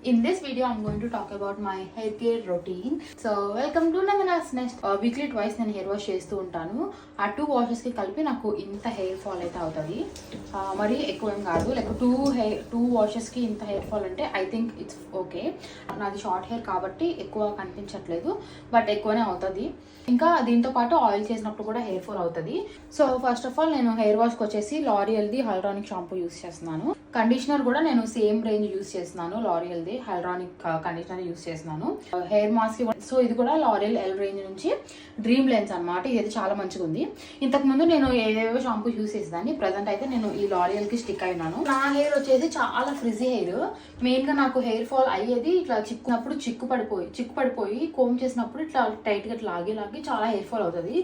In this video, I'm going to talk about my hair care routine. So, welcome to Nandana's Nest. Weekly twice నేను hair wash చేస్తూ ఉంటాను. ఆ 2 వాషెస్కి కలిపి నాకు ఇంత హెయిర్ ఫాల్ అయితే అవుతుంది. మరి ఎక్కువ ఏం కాదు, లైక్ 2 వాషెస్కి ఇంత హెయిర్ ఫాల్ అంటే ఐ థింక్ ఇట్స్ ఓకే. నాది షార్ట్ హెయిర్ కాబట్టి ఎక్కువ కనిపించట్లేదు, బట్ ఎక్కువనే అవుతుంది. ఇంకా దీంతో పాటు ఆయిల్ చేసినప్పుడు కూడా హెయిర్ ఫాల్ అవుతుంది. సో ఫస్ట్ ఆఫ్ ఆల్ నేను హెయిర్ వాష్కి వచ్చేసి లారియల్ది హైల్రానిక్ షాంపూ యూస్ చేస్తున్నాను. కండిషనర్ కూడా నేను సేమ్ రేంజ్ యూస్ చేస్తున్నాను. లారియల్ది హైల్రానిక్ కండిషనర్ యూస్ చేస్తున్నాను. హెయిర్ మాస్క్ సో ఇది కూడా లారియల్ ఎల్ రేంజ్ నుంచి డ్రీమ్ లెన్స్ అనమాట. ఇది చాలా మంచిగా ఉంది. ఇంతకు ముందు నేను ఏవేవో షాంపూ యూస్ చేసేదాన్ని. ప్రజెంట్ అయితే నేను ఈ లారియల్ కి స్టిక్ అయినాను. నా హెయిర్ వచ్చేసి చాలా ఫ్రిజీ హెయిర్. మెయిన్ గా నాకు హెయిర్ ఫాల్ అయ్యేది ఇట్లా చిక్కునప్పుడు చిక్కు పడిపోయి కోమ్ చేసినప్పుడు ఇట్లా టైట్ గా ఇట్లా లాగి చాలా హెయిర్ ఫాల్ అవుతుంది.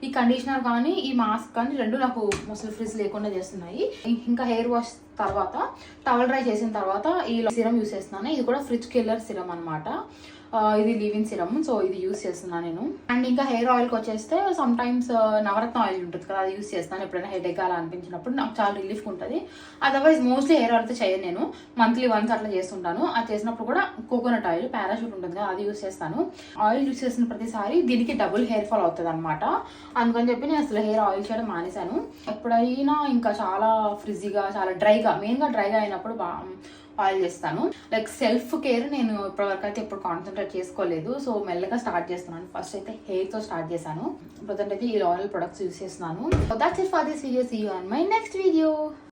ఈ కండిషనర్ కానీ ఈ మాస్క్ కానీ రెండు నాకు అసలు ఫ్రిజ్ లేకుండా చేస్తున్నాయి. ఇంకా హెయిర్ వాష్ తర్వాత టవల్ డ్రై చేసిన తర్వాత ఈ సిరం యూస్ చేస్తున్నాను. ఇది కూడా ఫ్రిడ్జ్ కిల్లర్ సిరం అనమాట. ఇది లీవిన్ సిరమ్, సో ఇది యూస్ చేస్తున్నాను నేను. అండ్ ఇంకా హెయిర్ ఆయిల్కి వచ్చేస్తే సమ్ టైమ్స్ నవరత్న ఆయిల్ ఉంటుంది కదా, అది యూస్ చేస్తాను ఎప్పుడైనా హెడేక్ అలా అనిపించినప్పుడు. నాకు చాలా రిలీఫ్ ఉంటుంది. అదర్వైజ్ మోస్ట్లీ హెయిర్ ఆయిల్ అయితే చేయను నేను. మంత్లీ వన్స్ అట్లా చేస్తుంటాను. అది చేసినప్పుడు కూడా కోకోనట్ ఆయిల్ పారాషూట్ ఉంటుంది కదా, అది యూస్ చేస్తాను. ఆయిల్ యూస్ చేసిన ప్రతిసారి దీనికి డబుల్ హెయిర్ ఫాల్ అవుతుంది అనమాట. అందుకని చెప్పి నేను అసలు హెయిర్ ఆయిల్ చేయడం మానేశాను. ఎప్పుడైనా ఇంకా చాలా ఫ్రిజీగా చాలా డ్రైగా మెయిన్గా డ్రైగా అయినప్పుడు ఆయిల్ చేస్తాను. లైక్ సెల్ఫ్ కేర్ నేను ఇప్పటివరకు అయితే ఎప్పుడు కాన్సన్ట్రేట్ చేసుకోలేదు. సో మెల్లగా స్టార్ట్ చేస్తున్నాను. ఫస్ట్ అయితే హెయిర్తో స్టార్ట్ చేశాను. ప్రజెంట్ అయితే ఈ లారియల్ ప్రొడక్ట్స్ యూస్ చేస్తున్నాను. So that's it for this video. See you on my next video.